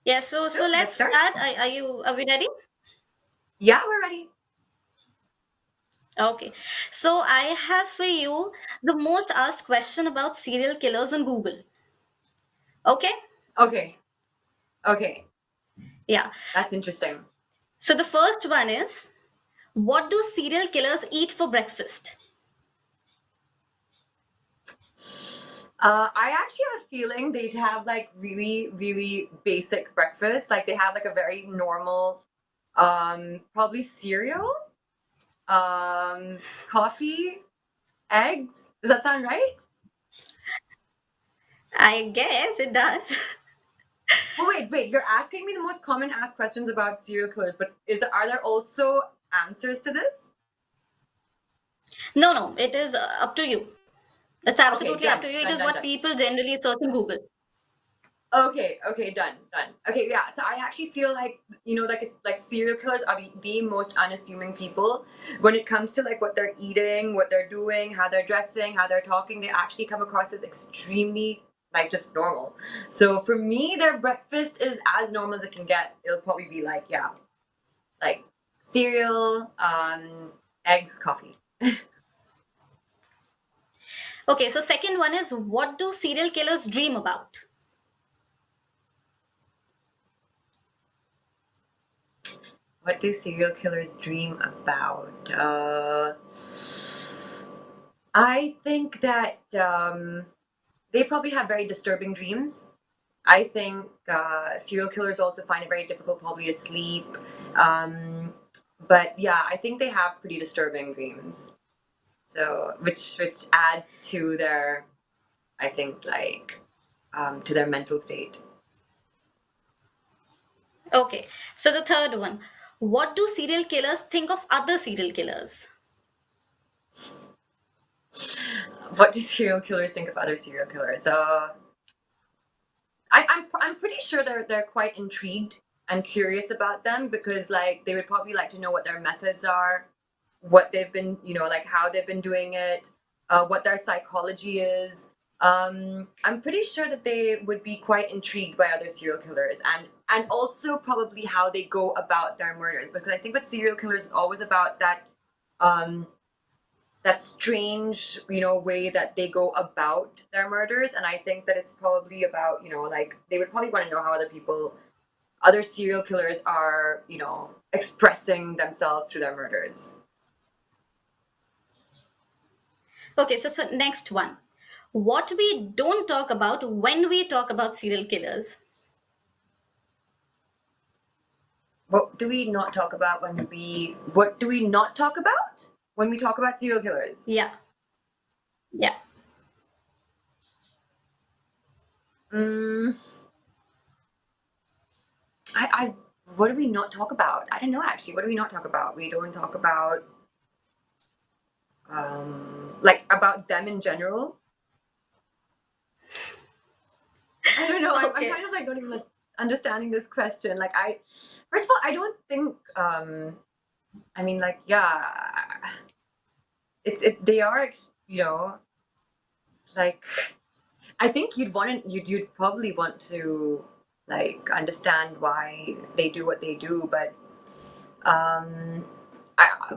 Yeah, so So let's let's start. start. Are we ready? Yeah, we're ready. Okay. So I have for you the most asked question about serial killers on Google. Okay? Okay. Okay. Yeah. That's interesting. So the first one is, what do serial killers eat for breakfast? I actually have a feeling they'd have like really, really basic breakfast. Like they have like a very normal, probably cereal, coffee, eggs. Does that sound right? I guess it does. Well, wait. You're asking me the most common asked questions about serial killers, but are there also answers to this? No, no, it is up to you. It's Okay, absolutely up done, to you. It done, is done, what done. people generally search in Google. Okay, done, done. Okay, yeah. So I actually feel like like serial killers are the most unassuming people when it comes to like what they're eating, what they're doing, how they're dressing, how they're talking. They actually come across as extremely like just normal. So for me, their breakfast is as normal as it can get. It'll probably be like like cereal, eggs, coffee. Okay, so second one is, what do serial killers dream about? What do serial killers dream about? I think that they probably have very disturbing dreams. I think serial killers also find it very difficult probably to sleep. Um, but yeah, I think they have pretty disturbing dreams. So which adds to their, I think like to their mental state. Okay, so the third one, what do serial killers think of other serial killers? What do serial killers think of other serial killers? I'm pretty sure they're quite intrigued and curious about them because like they would probably like to know what their methods are, what they've been, like how they've been doing it, what their psychology is. I'm pretty sure that they would be quite intrigued by other serial killers and also probably how they go about their murders because I think with serial killers it's always about um, that strange, way that they go about their murders. And I think that it's probably about, like they would probably want to know how other serial killers are, expressing themselves through their murders. Okay, so next one, what we don't talk about when we talk about serial killers? What do we not talk about when we talk about serial killers? Yeah, yeah. Mm, I what do we not talk about? I don't know actually. What do we not talk about? We don't talk about like about them in general. I don't know. I'm Okay. kind of like not even like understanding this question. Like first of all, I don't think. I mean, like, yeah, they are, like, I think you'd probably want to like understand why they do what they do, but um, I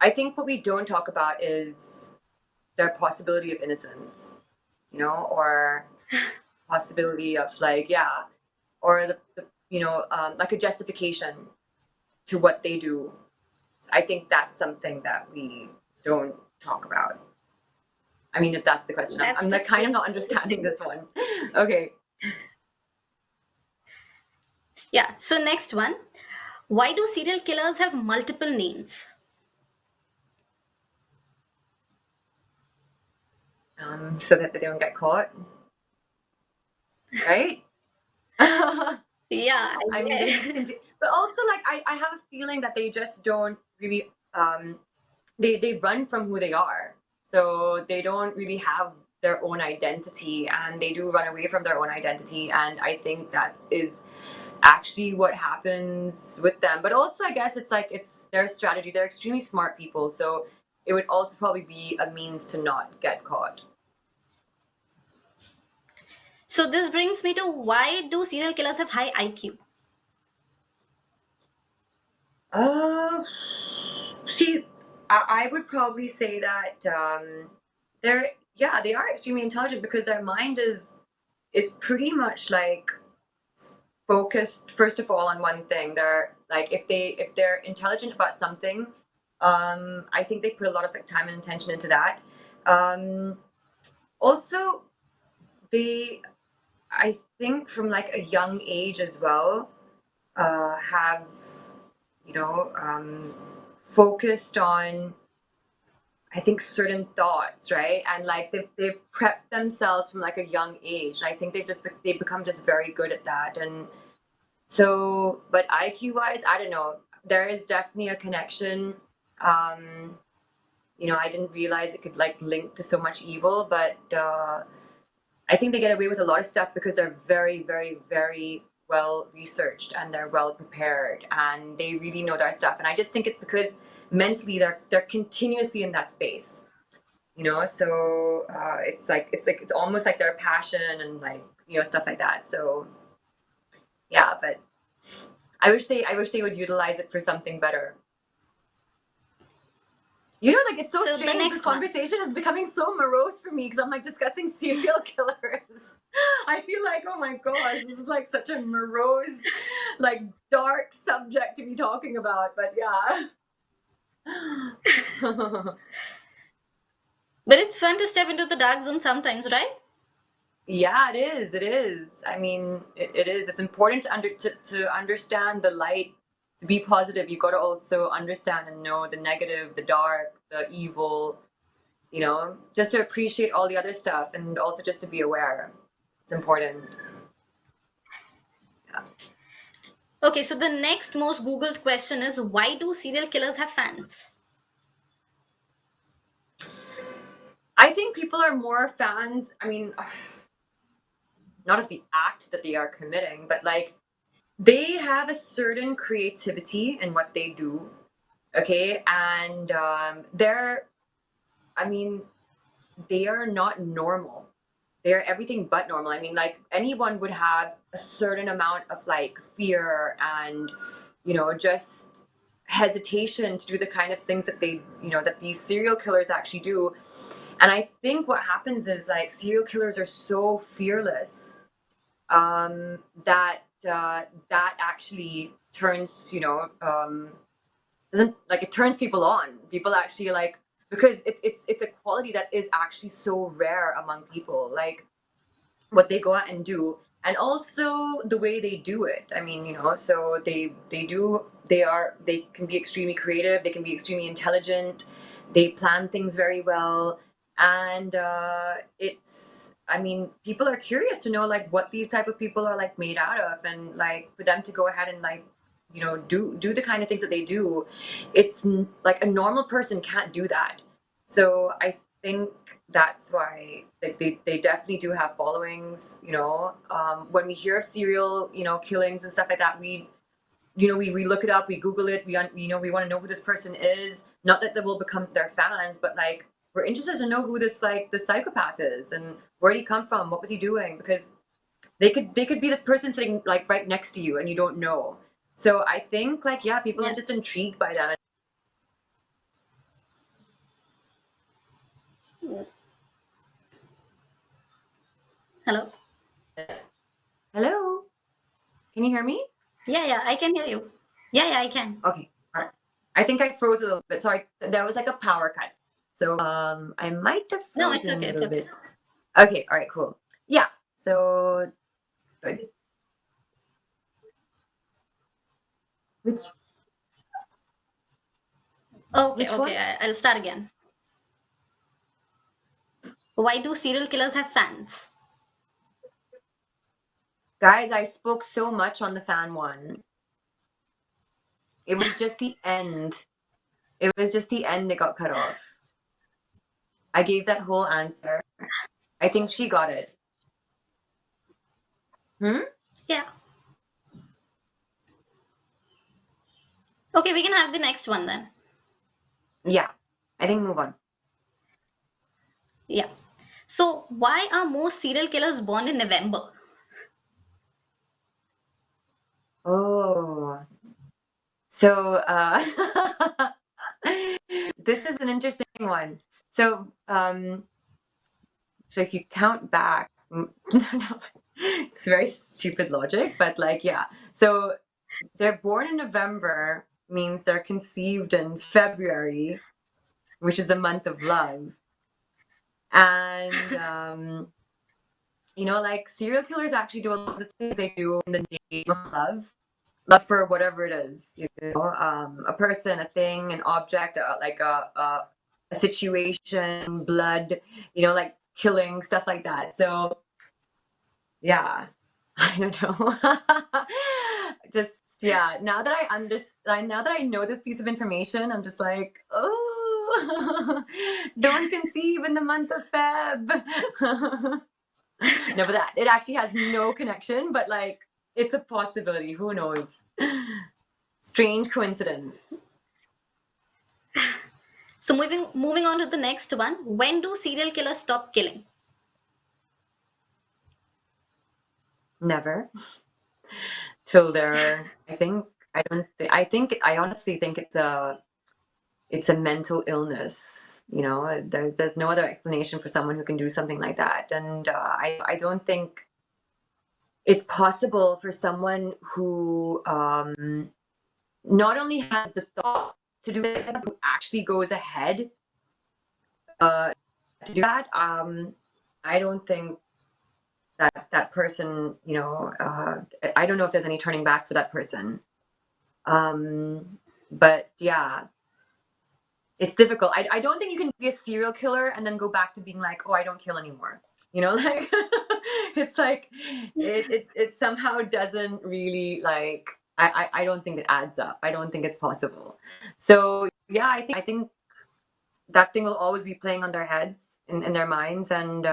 I think what we don't talk about is their possibility of innocence, or possibility of like, yeah, or the like a justification to what they do. I think that's something that we don't talk about. I mean, if that's the question, I'm like That's kind of true. not understanding this one. Okay. Yeah, so next one, why do serial killers have multiple names? So that they don't get caught, right? Yeah, I mean, they yeah. can do, but also like I have a feeling that they just don't really they run from who they are, so they don't really have their own identity, and they do run away from their own identity, and I think that is actually what happens with them. But also, I guess it's like it's their strategy. They're extremely smart people, so it would also probably be a means to not get caught. So this brings me to, why do serial killers have high IQ? Uh, see, I would probably say that they're yeah they are extremely intelligent because their mind is pretty much like focused first of all on one thing. They're like if they're intelligent about something, I think they put a lot of like time and attention into that. Um, Also, they I think from like a young age as well have focused on I think certain thoughts, right? And like they've prepped themselves from like a young age. And I think they've become just very good at that. And so, but IQ wise, I don't know. There is definitely a connection. Um, I didn't realize it could like link to so much evil, but I think they get away with a lot of stuff because they're very, very, very well researched and they're well prepared and they really know their stuff. And I just think it's because mentally they're continuously in that space, So it's almost like their passion and like stuff like that. So yeah, but I wish they would utilize it for something better. Like it's so So the strange. This next one. conversation is becoming so morose for me because I'm like discussing serial killers. I feel like, oh my gosh, this is like such a morose, like dark subject to be talking about. But yeah. But it's fun to step into the dark zone sometimes, right? Yeah, it is. It is. I mean, it is. It's important to understand the light, to be positive. You got to also understand and know the negative, the dark, the evil, just to appreciate all the other stuff and also just to be aware. It's important. Yeah. Okay, so the next most Googled question is, why do serial killers have fans? I think people are more fans, I mean, not of the act that they are committing, but like they have a certain creativity in what they do. Okay. And I mean, they are not normal. They are everything but normal. I mean, like anyone would have a certain amount of like fear and, just hesitation to do the kind of things that that these serial killers actually do. And I think what happens is like serial killers are so fearless that actually turns, doesn't like it turns people on. People actually like because it's a quality that is actually so rare among people. Like what they go out and do, and also the way they do it. I mean, so they can be extremely creative. They can be extremely intelligent. They plan things very well, and I mean, people are curious to know like what these type of people are like made out of, and like for them to go ahead and like do the kind of things that they do. Like a normal person can't do that. So I think that's why they definitely do have followings. When we hear of serial killings and stuff like that, we look it up, we Google it, we want to know who this person is. Not that they will become their fans, but like we're interested to know who the psychopath is and where did he come from, what was he doing, because they could be the person sitting like right next to you and you don't know. So I think like yeah, people are Yeah. just intrigued by that. Hello? Hello, can you hear me? Yeah, yeah, I can hear you. Yeah, yeah, I can. Okay. All right. I think I froze a little bit. Sorry, there was like a power cut. So I might have No, it's frozen a okay, it's little okay. bit. Okay, all right, cool. Yeah. So good. Which Okay, which one? okay, I'll start again. Why do serial killers have fans? Guys, I spoke so much on the fan one. It was just the end. It was just the end that got cut off. I gave that whole answer. I think she got it. Hmm? Yeah. Okay, we can have the next one then. Yeah. I think move on. Yeah. So, why are most serial killers born in November? Oh, so this is an interesting one. So, so if you count back, it's very stupid logic, but like, yeah. So they're born in November means they're conceived in February, which is the month of love. And like serial killers actually do a lot of the things they do in the name of love for whatever it is, a person, a thing, an object, like a situation, blood, like killing, stuff like that. So yeah, I don't know. Just yeah. Now that I understand, now that I know this piece of information, I'm just like, oh, don't conceive in the month of Feb. No, but that it actually has no connection, but like it's a possibility. Who knows? Strange coincidence. So, moving on to the next one. When do serial killers stop killing? Never till they're. I think I don't. I think I honestly think it's a mental illness. There's no other explanation for someone who can do something like that, and I don't think it's possible for someone who not only has the thought to do it, who actually goes ahead uh, to do that. I don't think that person, I don't know if there's any turning back for that person. But yeah, it's difficult. I don't think you can be a serial killer and then go back to being like, oh, I don't kill anymore. Like it's like it somehow doesn't really like I don't think it adds up. I don't think it's possible. So yeah, I think that thing will always be playing on their heads in their minds, and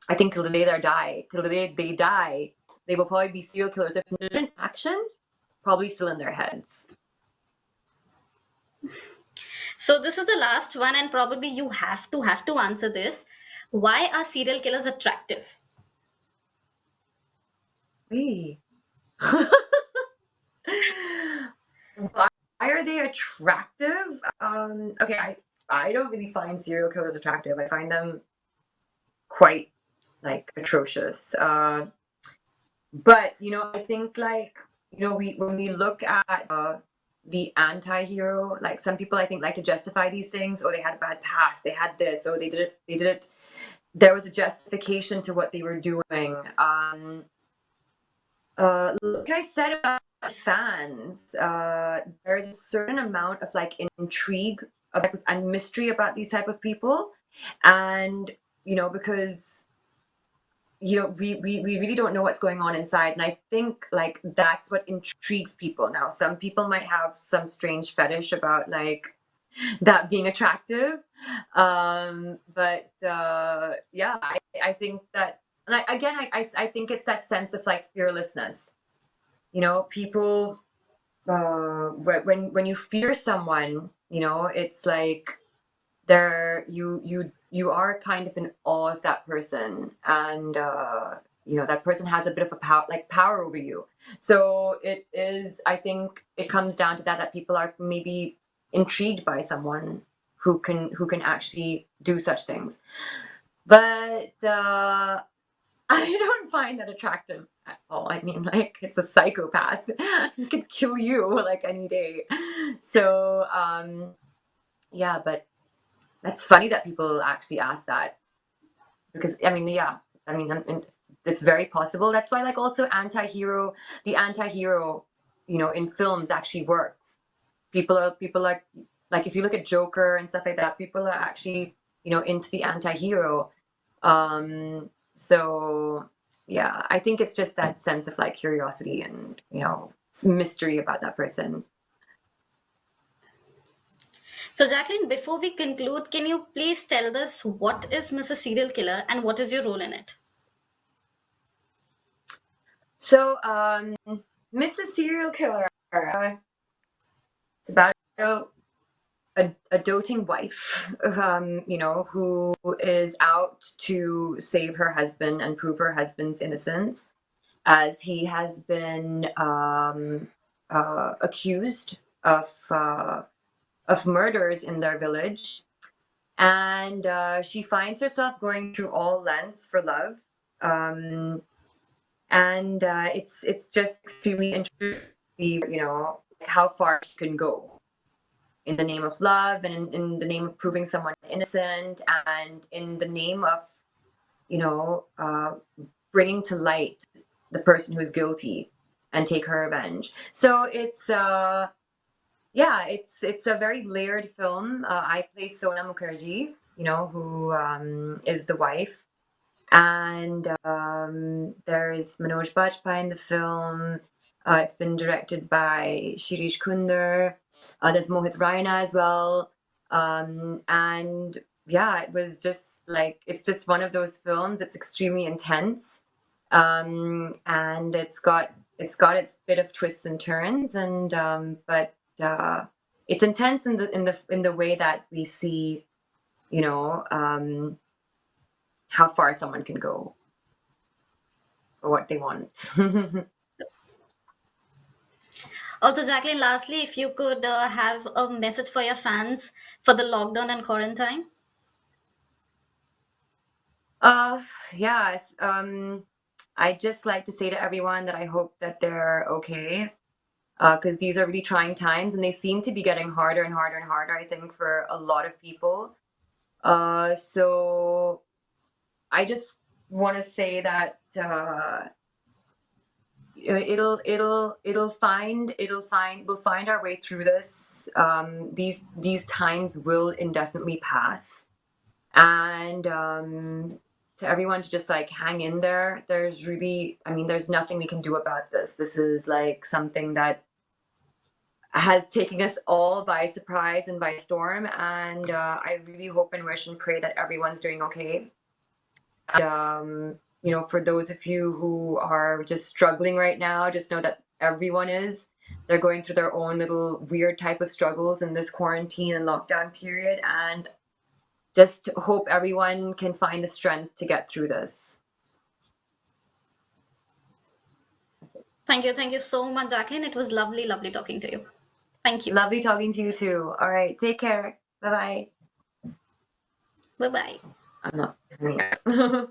I think till the day they die, they will probably be serial killers. If not in action, probably still in their heads. So, this is the last one, and probably you have to answer this. Why are serial killers attractive? Hey. Why are they attractive? Okay, I don't really find serial killers attractive. I find them quite like atrocious. But I think like we when we look at the anti-hero, like some people I think like to justify these things. Oh, they had a bad past. They had this. Oh, they did it. They did it. There was a justification to what they were doing. Like I said about fans, there's a certain amount of like intrigue and mystery about these type of people, and because we really don't know what's going on inside, and I think like that's what intrigues people. Now some people might have some strange fetish about like that being attractive, but yeah, I think that, and I think it's that sense of like fearlessness. People, when you fear someone, it's like you are kind of in awe of that person, and that person has a bit of a power over you. So it is, I think it comes down to that people are maybe intrigued by someone who can actually do such things. But I don't find that attractive at all. I mean, like, it's a psychopath. He could kill you like any day. So, yeah, but that's funny that people actually ask that, because I mean, yeah, I mean, it's very possible. That's why, like, also the anti-hero, in films actually works. People are like, if you look at Joker and stuff like that, people are actually, into the anti-hero. So yeah, I think it's just that sense of like curiosity and mystery about that person. So, Jacqueline, before we conclude, can you please tell us what is Mrs. Serial Killer and what is your role in it? So Mrs. Serial Killer, it's about a doting wife, who is out to save her husband and prove her husband's innocence, as he has been accused of murders in their village, and she finds herself going through all lengths for love, um, and it's just extremely interesting, how far she can go in the name of love, and in the name of proving someone innocent, and in the name of you know uh, bringing to light the person who's guilty and take her revenge. So it's yeah, it's a very layered film. I play Sona Mukherjee, who is the wife, and there's Manoj Bajpayee in the film. It's been directed by Shirish Kunder. There's Mohit Raina as well. And yeah, it was just like, it's just one of those films. It's extremely intense, and it's got its bit of twists and turns, and but it's intense in the way that we see, you know, um, how far someone can go or what they want. Also, Jacqueline, lastly, if you could have a message for your fans for the lockdown and quarantine. uh, yes. I just like to say to everyone that I hope that they're okay. Because these are really trying times, and they seem to be getting harder and harder and harder, I think, for a lot of people. So I just want to say that we'll find our way through this. These times will indefinitely pass, and to everyone to just like hang in there. There's nothing we can do about this. This is like something that has taken us all by surprise and by storm, and I really hope and wish and pray that everyone's doing okay. For those of you who are just struggling right now, just know that everyone is. They're going through their own little weird type of struggles in this quarantine and lockdown period, and just hope everyone can find the strength to get through this. Thank you so much, Jacqueline. It was lovely, lovely talking to you. Thank you. Lovely talking to you too. All right, take care. Bye bye. Bye bye. I'm not.